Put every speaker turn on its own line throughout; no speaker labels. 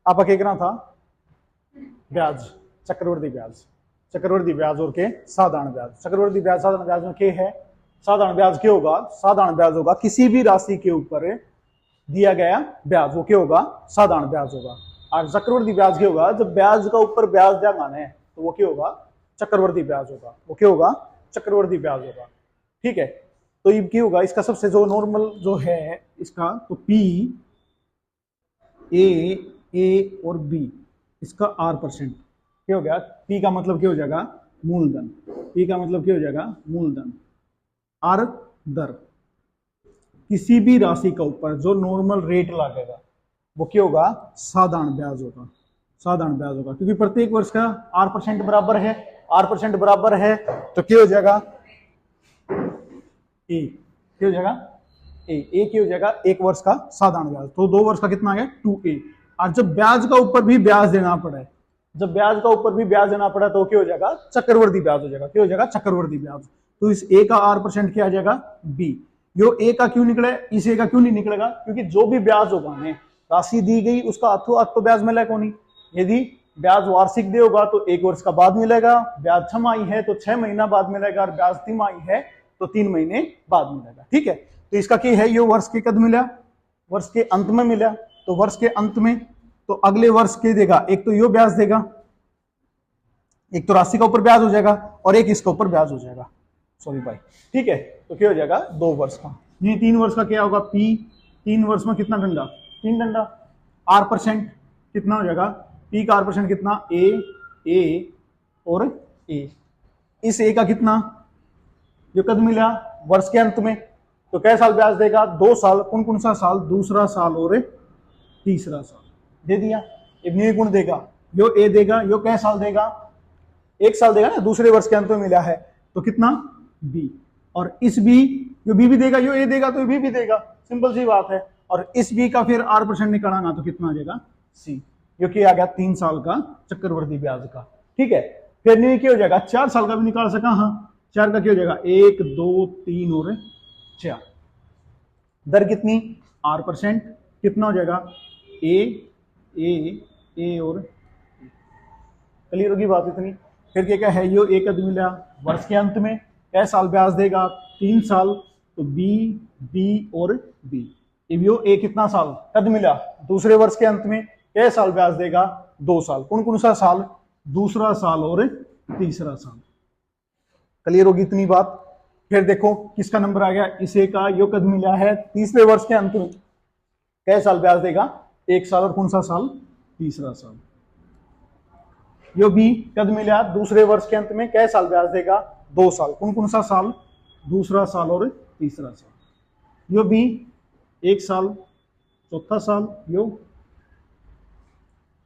आपका क्या करना था, ब्याज, चक्रवर्ती ब्याज, चक्रवर्ती ब्याज और के साधारण ब्याज। चक्रवर्ती ब्याज साधारण ब्याज में क्या है, साधारण ब्याज क्या होगा, साधारण ब्याज होगा किसी भी राशि के ऊपर दिया गया ब्याज, वो क्या होगा, साधारण ब्याज होगा। और चक्रवर्ती ब्याज क्या होगा, जब ब्याज का ऊपर ब्याज देगा ना तो वो क्या होगा, चक्रवर्ती ब्याज होगा, वो क्या होगा, चक्रवर्ती ब्याज होगा। ठीक है, तो ये क्या होगा, इसका सबसे जो नॉर्मल जो है इसका, तो पी ए और बी, इसका R%, क्या हो गया, पी का मतलब क्या हो जाएगा, मूलधन, पी का मतलब क्या हो जाएगा, मूलधन, आर दर, किसी भी राशि का ऊपर जो नॉर्मल रेट लगेगा वो क्या होगा, साधारण ब्याज होगा, साधारण ब्याज होगा, क्योंकि प्रत्येक वर्ष का R% बराबर है, R% बराबर है तो क्या हो जाएगा, ए, क्या हो जाएगा, ए क्या हो जाएगा, एक वर्ष का साधारण ब्याज, तो 2 वर्ष का कितना आ गया 2A। और जब ब्याज का ऊपर भी ब्याज देना पड़े, जब ब्याज का ऊपर भी ब्याज देना पड़ा तो क्या हो जाएगा, चक्रवर्ती ब्याज हो जाएगा, क्या हो जाएगा, चक्रवर्ती ब्याज। तो इस ए का R% क्या आ जाएगा, बी। यो ए का क्यों निकले, इस ए का क्यों नहीं निकलेगा, क्योंकि जो भी ब्याज होगा हमें राशि दी गई उसका अथो तो ब्याज मिलेगा कौन। यदि ब्याज वार्षिक दे होगा तो 1 वर्ष का बाद मिलेगा, ब्याज छमाही है तो 6 महीना बाद मिलेगा, और ब्याज तिमाही है तो 3 महीने बाद मिलेगा। ठीक है, तो इसका क्या है, ये वर्ष के कद मिला, वर्ष के अंत में मिला, तो वर्ष के अंत में तो अगले वर्ष के देगा, एक तो यो ब्याज देगा, एक तो राशि का ऊपर ब्याज हो जाएगा और एक इसके ऊपर ब्याज हो जाएगा, सॉरी भाई। ठीक है, तो क्या हो जाएगा 2 वर्ष का, ये 3 वर्ष का क्या होगा, पी 3 वर्ष में कितना डंडा, 3 डंडा, R% कितना हो जाएगा, पी का R% कितना, ए और ए, इस ए का कितना, जो कद मिला वर्ष के अंत में, तो कै साल ब्याज देगा, 2 साल, कौन कौन सा साल, दूसरा साल और तीसरा साल दे दिया। एक गुण देगा, यो ए देगा, यो कै साल देगा, 1 साल देगा ना, दूसरे वर्ष के अंत में मिला है तो कितना, बी, और इस बी, जो बी भी देगा, यो ए देगा तो बी भी देगा, सिंपल सी बात है। और इस बी का फिर R% निकालना तो कितना आ जाएगा, सी, जो कि आ गया 3 साल का चक्रवर्ती ब्याज का। ठीक है, फिर नहीं क्या हो जाएगा, 4 साल का भी निकाल सका, हाँ 4 का क्या हो जाएगा, 1 2 3 और 4, दर कितनी, R% कितना हो जाएगा, ए और क्लियर होगी बात इतनी। फिर क्या क्या है, यो एक कद मिला वर्ष के अंत में, कै साल ब्याज देगा, 3 साल, तो बी और बी, यो ए कितना साल कद मिला, दूसरे वर्ष के अंत में, कै साल ब्याज देगा, 2 साल, कौन कौन सा साल, दूसरा साल और तीसरा साल। क्लियर होगी इतनी बात। फिर देखो किसका नंबर आ गया, इसे का यो कद मिला है तीसरे वर्ष के अंत में, कै साल ब्याज देगा, 1 साल, और कौन सा साल, तीसरा साल। यो बी कद मिला दूसरे वर्ष के अंत में, कै साल ब्याज देगा, 2 साल, कौन कौन सा साल, दूसरा साल और तीसरा साल। यो बी 1 साल, चौथा साल यो,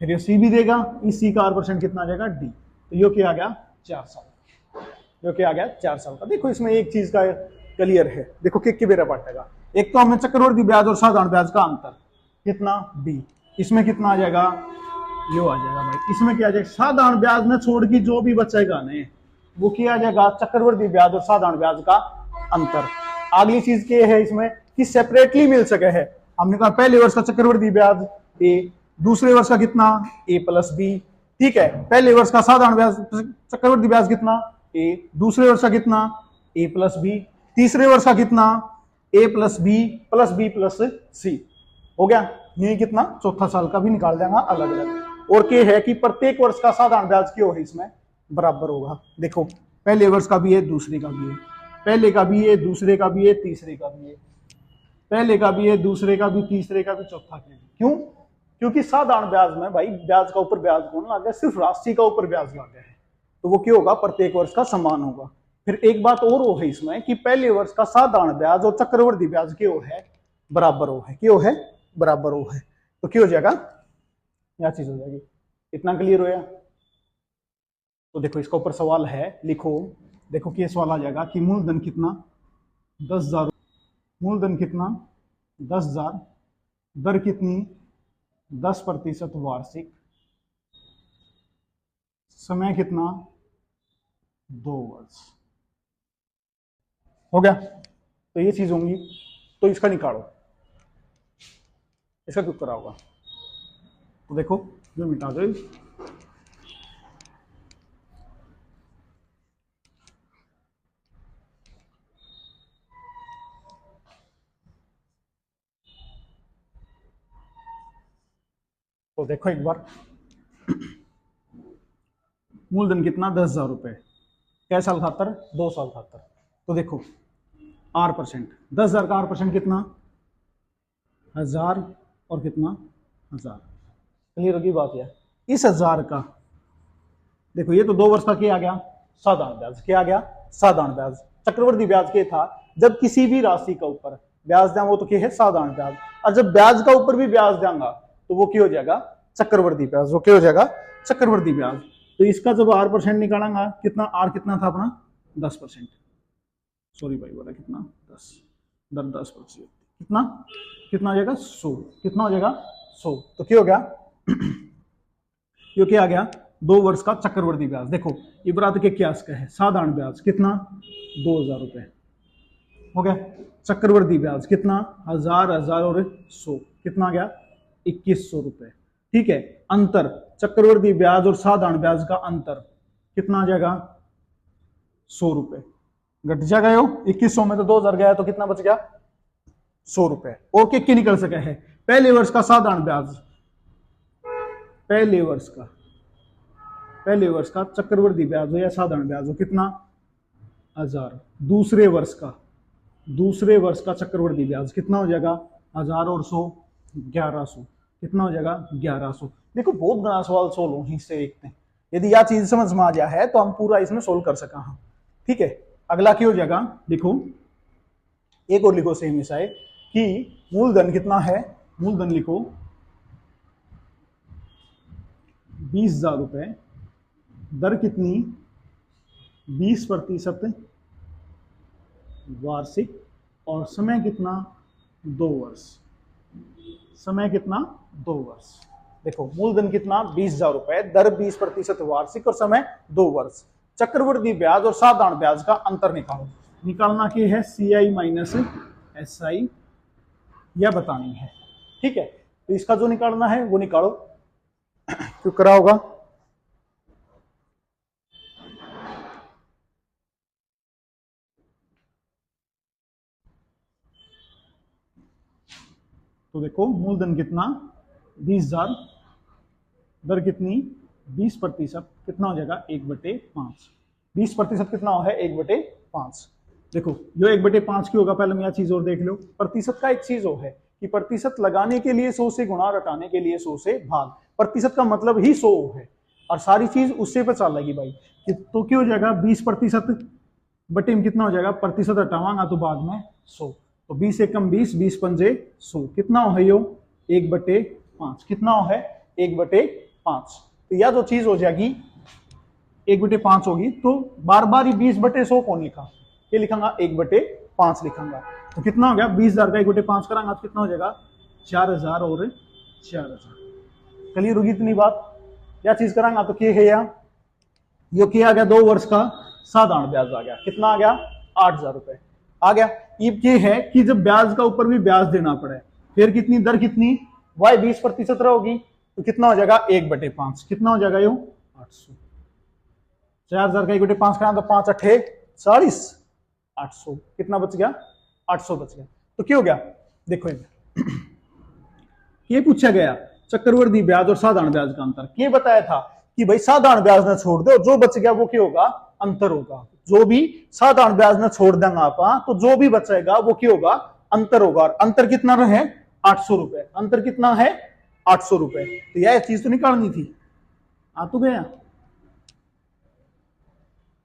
फिर यो सी भी देगा, इस सी का R% कितना आ जाएगा, डी, तो यो क्या आ गया 4 साल, जो कि आ गया 4 साल का। देखो इसमें एक चीज का क्लियर है, देखो कि बेरा पाटेगा, एक तो हमने चक्रवर्ती ब्याज और साधारण ब्याज का अंतर कितना, बी, इसमें कितना आ जाएगा, यो आ जाएगा भाई, इसमें क्या आ जाएगा, साधारण ब्याज में छोड़ के जो भी बचेगा ने वो क्या आ जाएगा, चक्रवर्ती ब्याज और साधारण ब्याज का अंतर। अगली चीज क्या है इसमें कि सेपरेटली मिल सके है, हमने कहा पहले वर्ष का चक्रवर्ती ब्याज ए, दूसरे वर्ष का कितना, A+B। ठीक है, पहले वर्ष का साधारण ब्याज चक्रवर्ती ब्याज कितना, ए, दूसरे वर्ष का कितना, A+B, तीसरे वर्ष का कितना, A+B + B+C, हो गया। ये कितना, चौथा साल का भी निकाल देगा अलग अलग। और क्या है कि प्रत्येक वर्ष का साधारण ब्याज क्यों है इसमें बराबर होगा। देखो पहले वर्ष का भी है, दूसरे का भी है, पहले का भी है, दूसरे का भी है, तीसरे का भी है, पहले का भी है, दूसरे का भी, तीसरे का भी, चौथा का भी। क्यों, क्योंकि साधारण ब्याज में भाई ब्याज का ऊपर ब्याज कौन लगा है, सिर्फ राशि का ऊपर ब्याज लगा है, तो वो क्या होगा, प्रत्येक वर्ष का समान होगा। फिर एक बात और वो है इसमें कि पहले वर्ष का साधारण ब्याज और चक्रवर्ती ब्याज क्यों है बराबर हो है, क्यों है बराबर हो है, तो क्या हो जाएगा, यह चीज हो जाएगी। इतना क्लियर होया। तो देखो इसका ऊपर सवाल है, लिखो, देखो कि सवाल आ जाएगा कि मूलधन कितना, 10,000, मूलधन कितना 10,000, दर कितनी 10% वार्षिक, समय कितना 2 वर्ष, हो गया। तो ये चीज होंगी, तो इसका निकालो, इसका क्यों करा होगा, तो देखो जो मिटा दो, तो देखो एक बार, मूलधन कितना 10,000 रुपए, कै साल खातर, 2 साल खातर। तो देखो R%, 10,000 का R% कितना, 1000 और कितना 1000। क्लियर होगी बात यार। इस 1000 का देखो, ये तो 2 वर्ष का क्या आ गया, साधारण ब्याज। क्या आ गया, साधारण ब्याज। चक्रवृद्धि ब्याज क्या था, जब किसी भी राशि का ऊपर ब्याज दें वो तो क्या है, साधारण ब्याज। और जब ब्याज का ऊपर भी ब्याज देंगा तो वो क्या हो जाएगा, चक्रवृद्धि ब्याज। वो क्या हो जाएगा, चक्रवृद्धि ब्याज। तो इसका जब R% निकालेंगा, कितना R कितना था अपना, 10%। सॉरी भाई बोला कितना, 10 10%। कितना कितना हो जाएगा, 100। कितना हो जाएगा, 100। तो क्या हो गया, ये क्या आ गया, 2 वर्ष का चक्रवृद्धि ब्याज। देखो इबरात के क्यास का है, साधारण ब्याज कितना, 2,000 रुपए हो गया। चक्रवृद्धि ब्याज कितना, 1000 1000 और 100, कितना आ गया, 2100 रुपए। ठीक है, अंतर चक्रवृद्धि ब्याज और साधारण ब्याज का अंतर कितना आ जाएगा, 100 रुपए। घट जाएगा यो, 2100 में तो 2000 गया, तो कितना बच गया, 100 रुपए। और क्या निकल सका है, पहले वर्ष का साधारण ब्याज, पहले वर्ष का चक्रवृद्धि ब्याज हो या साधारण ब्याज हो, कितना 1000। दूसरे वर्ष का चक्रवृद्धि ब्याज कितना हो जाएगा, 1000 और 100 1100। कितना हो जाएगा, 1100। देखो बहुत बड़ा सवाल सोल्व हो इससे देखते हैं। यदि यह चीज समझ में आ जाए है तो हम पूरा इसमें सोल्व कर सका। हाँ ठीक है, अगला क्या हो जाएगा, देखो एक और लिखो सेम ऐसा है कि मूलधन कितना है, मूलधन लिखो 20,000 रुपए, दर कितनी, 20% वार्षिक, और समय कितना, 2 वर्ष। समय कितना, 2 वर्ष। देखो मूलधन कितना, 20,000 रुपए, दर 20% वार्षिक और समय 2 वर्ष। चक्रवृद्धि ब्याज और साधारण ब्याज का अंतर निकालो। निकालना क्या है, CI माइनस SI यह बतानी है। ठीक है, तो इसका जो निकालना है वो निकालो, क्यों करा होगा, तो देखो मूलधन कितना 20,000, दर कितनी 20%, कितना हो जाएगा 1/5। 20% कितना है, 1/5। देखो जो 1/5 की होगा, पहले मैं यह चीज और देख लो। प्रतिशत का एक चीज हो है कि प्रतिशत लगाने के लिए 100 से गुणा, रटाने के लिए 100 से भाग। प्रतिशत का मतलब ही 100 है और सारी चीज उससे पे चल लगी भाई। तो क्या हो जाएगा, 20% बटे में कितना हो जाएगा, प्रतिशत हटावांगा तो बाद में 100। तो 20 एकम 20, 20 पंजे 100, कितना है यो 1/5। कितना है 1/5। तो यह जो चीज हो जाएगी 1/5 होगी, तो बार बार ही 20/100 कौन लिखा, ये लिखांगा 1/5 लिखांगा। तो कितना हो गया, 20,000 का 1/5 करांगा तो कितना हो जाएगा 4,000 और 4,000। क्लियर होगी इतनी बात। यह चीज करांगा तो क्या है, यो क्या आ गया, 2 वर्ष का साधारण ब्याज आ गया। कितना आ गया, 8,000 रुपए आ गया। ये है कि जब ब्याज का ऊपर भी ब्याज देना पड़े, फिर कितनी दर कितनी, y 20% रहोगी, तो कितना हो जाएगा 1/5। कितना हो जाएगा यो 800। 4,000 का 1/5 करा तो 5 8 40, 800। कितना बच गया, 800 बच गया। तो क्या हो गया, देखो ये पूछा गया चक्रवृद्धि ब्याज और साधारण ब्याज का अंतर। ये बताया था कि भाई साधारण ब्याज ना छोड़ दो, जो बच गया वो क्या होगा, अंतर होगा। जो भी साधारण ब्याज ना छोड़ देंगे आप, तो जो भी बचेगा वो क्या होगा, अंतर होगा। और अंतर कितना रहे, 800 रुपए। अंतर कितना है, 800 रुपए। तो यह चीज तो निकालनी थी, आ तो गया।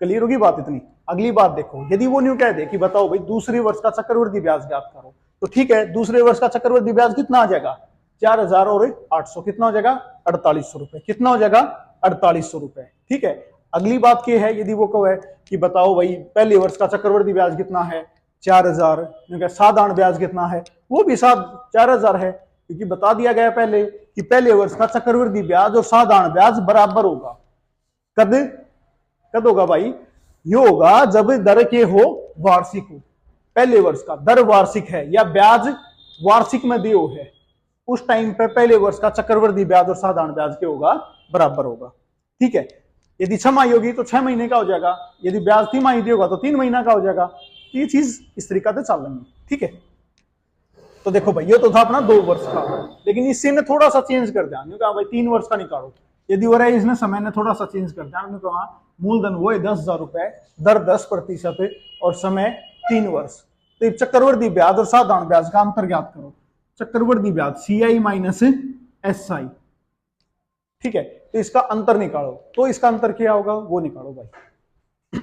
क्लियर होगी बात इतनी। अगली बात देखो, यदि वो न्यू कह दे कि बताओ भाई दूसरे वर्ष का चक्रवृद्धि ब्याज ज्ञात करो, तो ठीक है, दूसरे वर्ष का चक्रवृद्धि ब्याज कितना आ जाएगा, 4,000 और 800, कितना हो जाएगा 4,800 रुपए। कितना हो जाएगा 4,800 रुपए। ठीक है, अगली बात क्या है, यदि वो कहे कि बताओ भाई पहले वर्ष का चक्रवृद्धि ब्याज कितना है, 4,000, साधारण ब्याज कितना है, वो भी 4,000 है, क्योंकि बता दिया गया पहले कि पहले वर्ष का चक्रवृद्धि ब्याज और साधारण ब्याज बराबर होगा। कद होगा भाई, ये होगा जब दर के हो वार्षिक हो। पहले वर्ष का दर वार्षिक है या ब्याज वार्षिक में दियो है, उस टाइम पे पहले वर्ष का चक्रवृद्धि ब्याज और साधारण ब्याज के होगा बराबर होगा। ठीक है, यदि 6 होगी तो 6 महीने का हो जाएगा, यदि ब्याज 3 होगा तो 3 महीना का हो जाएगा। तो ये चीज इस तरीका से चल रही है। ठीक है, तो देखो भाई ये तो था अपना 2 वर्ष का, लेकिन इससे ने थोड़ा सा चेंज कर दिया, कहा भाई 3 वर्ष का निकालो। यदि हो रहा है इसने समय ने थोड़ा सा चेंज कर दिया, हमने कहा मूलधन वो है 10,000 रुपए, दर 10% और समय 3 वर्ष। तो चक्रवृद्धि ब्याज और साधारण ब्याज का अंतर ज्ञात करो। चक्रवृद्धि ब्याज CI माइनस SI। ठीक है, तो इसका अंतर निकालो, तो इसका अंतर क्या होगा वो निकालो भाई।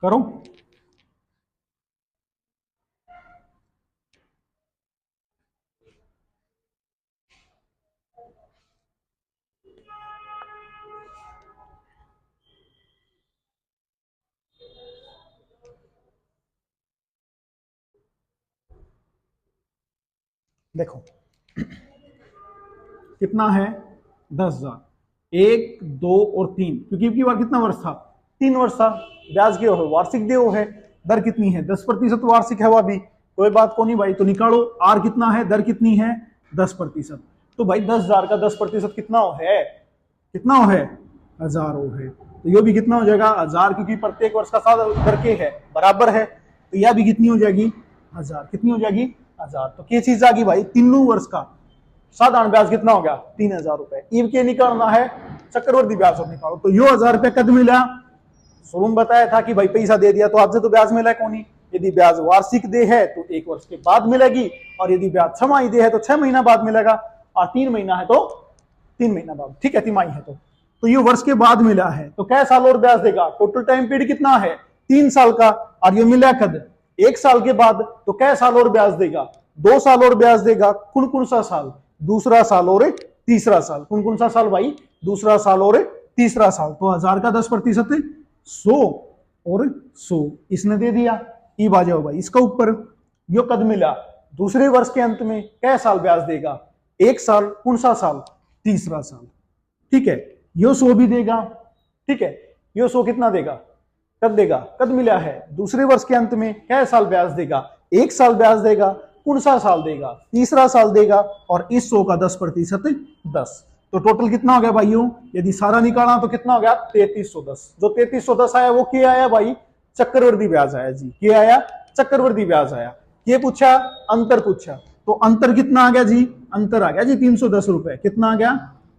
करो। देखो कितना है 10,000, 1, 2 और 3, क्योंकि की बार कितना वर्ष था 3 वर्ष था। ब्याज के हो वार्षिक देव है, दर कितनी है 10% वार्षिक है, वह भी कोई बात को नहीं भाई। तो निकालो आर कितना है, दर कितनी है 10%। तो भाई 10,000 का 10% कितना हो है, कितना हो है 1,000 हो है। तो ये भी कितना हो जाएगा 1,000, क्योंकि प्रत्येक वर्ष का साथ दर के है बराबर है, तो यह भी कितनी हो जाएगी 1,000। कितनी हो जाएगी 1,000। तो क्या चीज आ गई भाई, तीनों वर्ष का साधारण ब्याज कितना हो गया 3,000 रुपए। ईव के निकालना है चक्रवर्ती ब्याज और निकालो। तो यो 1,000 रुपए कद मिला, शुरू में बताया था कि भाई पैसा दे दिया तो आपसे तो ब्याज मिला कौन ही। यदि ब्याज वार्षिक दे है तो 1 वर्ष के बाद मिलेगी, और यदि ब्याज 6 दे है तो 6 महीना बाद मिलेगा, और 3 महीना है तो 3 महीना बाद। ठीक है, तिमाही है तो ये वर्ष के बाद मिला है, तो कै साल और ब्याज देगा। टोटल टाइम पीरियड कितना है 3 साल का, और ये मिला कद 1 साल के बाद, तो कै साल और ब्याज देगा 2 साल और ब्याज देगा। कौन सा साल, दूसरा साल और तीसरा साल। कौन सा साल भाई, दूसरा साल और तीसरा साल। तो 1,000 का 10% 100 और 100 इसने दे दिया। ई बाजाओ भाई इसका ऊपर यो कद मिला, दूसरे वर्ष के अंत में कै साल ब्याज देगा 1 साल। कौन सा साल, तीसरा साल। ठीक है, यो 100 भी देगा। ठीक है, यो 100 कितना देगा, कद देगा, कद मिला है दूसरे वर्ष के अंत में कै साल ब्याज देगा 1 साल ब्याज देगा। कौन सा साल देगा, तीसरा साल देगा, और इस 100 का 10% 10। तो टोटल कितना हो गया भाइयों, यदि सारा निकाला तो कितना हो गया 3310। जो 3310 आया वो क्या आया भाई, चक्रवृद्धि ब्याज आया जी। क्या आया, चक्रवृद्धि ब्याज आया। ये पूछा, अंतर पूछा, तो अंतर कितना आ गया जी, अंतर आ गया जी 310 रुपए। कितना आ गया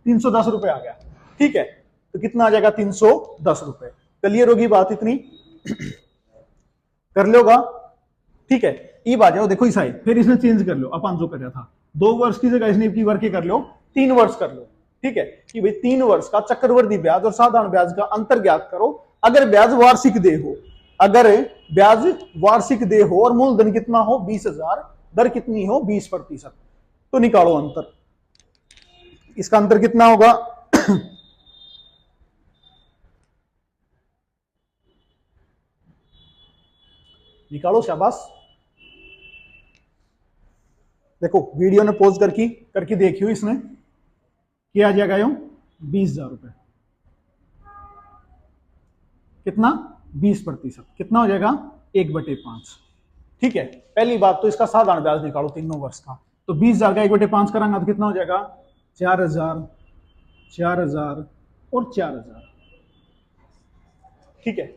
310 रुपए आ गया। ठीक है, तो कितना आ जाएगा 310 रुपए। क्लियर होगी बात इतनी, कर लोगा। ठीक है, ये बात जाओ देखो इस साइड, फिर इसने चेंज कर लो। अपन जो कर रहा था 2 वर्ष की जगह इसने वर्ष के कर लो 3 वर्ष कर लो। ठीक है, कि भाई 3 वर्ष का चक्रवृद्धि ब्याज और साधारण ब्याज का अंतर ज्ञात करो। अगर ब्याज वार्षिक दे हो, अगर ब्याज वार्षिक दे हो और मूलधन कितना हो 20,000, दर कितनी हो 20%, तो निकालो अंतर। इसका अंतर कितना होगा निकालो, शाबाश। देखो वीडियो ने पॉज करके देखियो, इसने क्या आ जाएगा यो 20,000 रुपए। कितना 20%, कितना हो जाएगा 1/5। ठीक है, पहली बात तो इसका साधारण ब्याज निकालो तीनों वर्ष का। तो 20,000 का 1/5 करांगा तो कितना हो जाएगा 4,000, 4,000 और 4,000। ठीक है,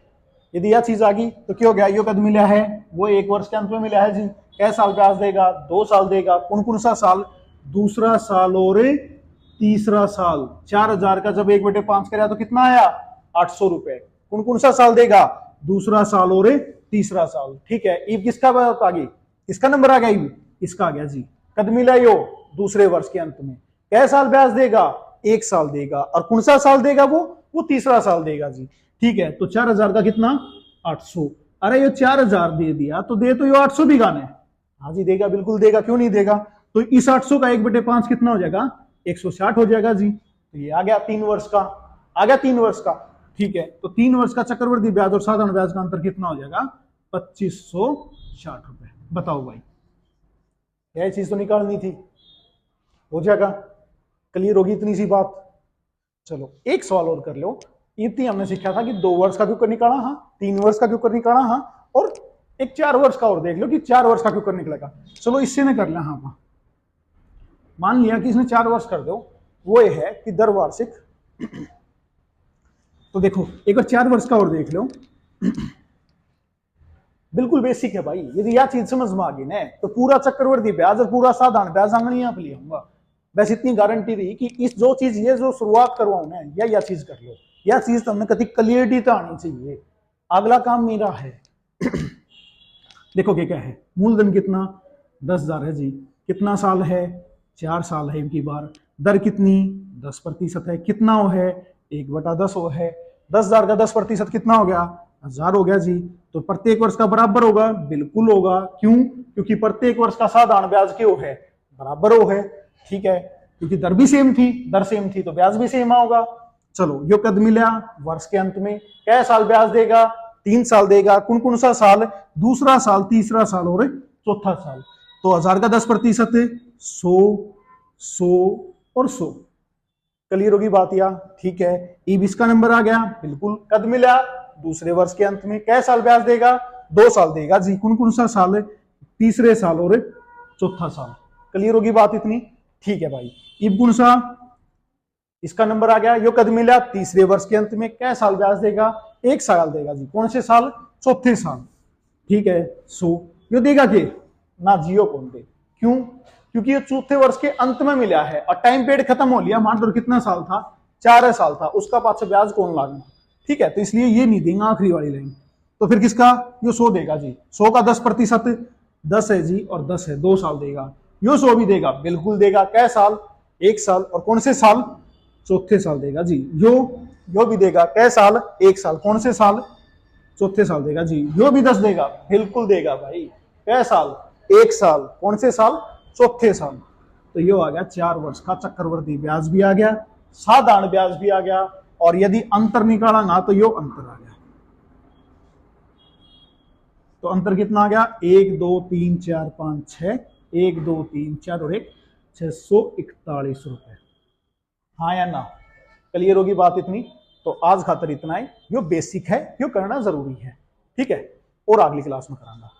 यदि यह चीज आ गई तो क्या हो गया, यो कद मिला है वो 1 वर्ष के अंत में मिला है जी। कै साल ब्याज देगा 2 साल देगा। कौन सा साल, दूसरा साल और तीसरा साल। 4,000 का जब 1/5 कराया तो कितना आया 800 रुपए। कौन सा साल देगा, दूसरा साल और तीसरा साल। ठीक है, ईब किसका बात आ गई, किसका नंबर आ गया, ईब इसका आ गया जी। कद मिला यो दूसरे वर्ष के अंत में। कै साल ब्याज देगा 1 साल देगा, और कौन सा साल देगा वो तीसरा साल देगा जी। ठीक है, तो 4,000 का कितना 800। अरे ये 4,000 दे दिया तो दे तो ये 800 भी गाने। हाँ जी देगा, बिल्कुल देगा, क्यों नहीं देगा। तो इस 800 का 1/5 कितना हो जाएगा 160 हो जाएगा जी। तो ये आ गया 3 वर्ष का, आ गया 3 वर्ष का। ठीक है, तो 3 वर्ष का चक्रवृद्धि ब्याज और साधारण ब्याज का अंतर कितना हो जाएगा 2560 रुपए। बताओ भाई, यह चीज तो निकालनी थी, हो जाएगा। क्लियर होगी इतनी सी बात। चलो एक सवाल और कर लो। इतनी हमने सीखा था कि 2 वर्ष का क्यों कर निकाला, हाँ 3 वर्ष का क्यों कर निकाला, हाँ और एक 4 वर्ष का और देख लो कि 4 वर्ष का क्यों कर निकलेगा। चलो इससे ना कर लें। हाँ, मान लिया कि इसने 4 वर्ष कर दो, वो ये है कि दर वार्षिक, तो देखो एक बार 4 वर्ष का और देख लो। बिल्कुल बेसिक है भाई, यदि यह चीज समझ में आ गई ना तो पूरा चक्रवर्ती ब्याज और पूरा साधारण ब्याज आंगनी आप ले आऊंगा। बस इतनी गारंटी दी कि इस जो चीज ये जो शुरुआत करवाऊ ना या चीज कर लो, यह चीज तुमने कभी क्लियरिटी तो आनी चाहिए। अगला काम मेरा है देखो क्या है, मूलधन कितना 10,000 है जी, कितना साल है 4 साल है इनकी बार, दर कितनी 10% है, कितना वो है 1/10 वो है, 10,000 का 10% कितना हो गया 1000 हो गया जी। तो प्रत्येक वर्ष का बराबर होगा, बिल्कुल होगा। क्यों? क्योंकि प्रत्येक वर्ष का साधारण ब्याज क्यों है बराबर हो है, ठीक है, क्योंकि दर भी सेम थी, दर सेम थी तो ब्याज भी सेम होगा। चलो यो कद मिला वर्ष के अंत में, क्या साल ब्याज देगा 3 साल देगा। कौन सा साल? दूसरा साल, तीसरा साल और चौथा साल। तो 1000 का 10%, 100 और 100। क्लियर होगी बात या? ठीक है। ई 20 का नंबर आ गया, बिल्कुल। कद मिला दूसरे वर्ष के अंत में, क्या साल ब्याज देगा 2 साल देगा जी। कौन सा साल है? तीसरे साल और चौथा साल। क्लियर होगी बात इतनी? ठीक है भाई। इब कौन सा? इसका नंबर आ गया, यो कद मिला तीसरे वर्ष के अंत में, क्या साल ब्याज देगा 1 साल देगा जी। कौन से साल? चौथे साल। ठीक है। 100 यो देगा के ना जियो कौन दे। क्यों? क्योंकि ये चौथे वर्ष के अंत में मिला है और टाइम पीरियड खत्म हो लिया। मान लो कितना साल था 4 साल था, उसका पास ब्याज कौन लागना, ठीक है। तो इसलिए ये नहीं देंगे आखिरी वाली लाइन। तो फिर किसका? यो 100 देगा जी। 100 का 10% 10 है जी, और 10 है 2 साल देगा। यो 100 भी देगा, बिल्कुल देगा। क्या साल? 1 साल। और कौन से साल? चौथे साल देगा जी। यो भी देगा, क्या साल? 1 साल। कौन से साल? चौथे साल देगा जी। यो भी 10 देगा, बिल्कुल देगा भाई। क्या साल? 1 साल। कौन से साल? चौथे साल। तो यो आ गया 4 वर्ष का चक्रवर्ती ब्याज भी आ गया, साधारण ब्याज भी आ गया, और यदि अंतर निकाला ना तो यो अंतर आ गया। तो अंतर कितना आ गया? 1 2 3 4 5 6, 1 2 3 4 और 1 641 रुपए। हाँ या ना? क्लियर होगी बात इतनी? तो आज खातर इतना ही। यो बेसिक है, यो करना जरूरी है, ठीक है। और अगली क्लास में करांगा।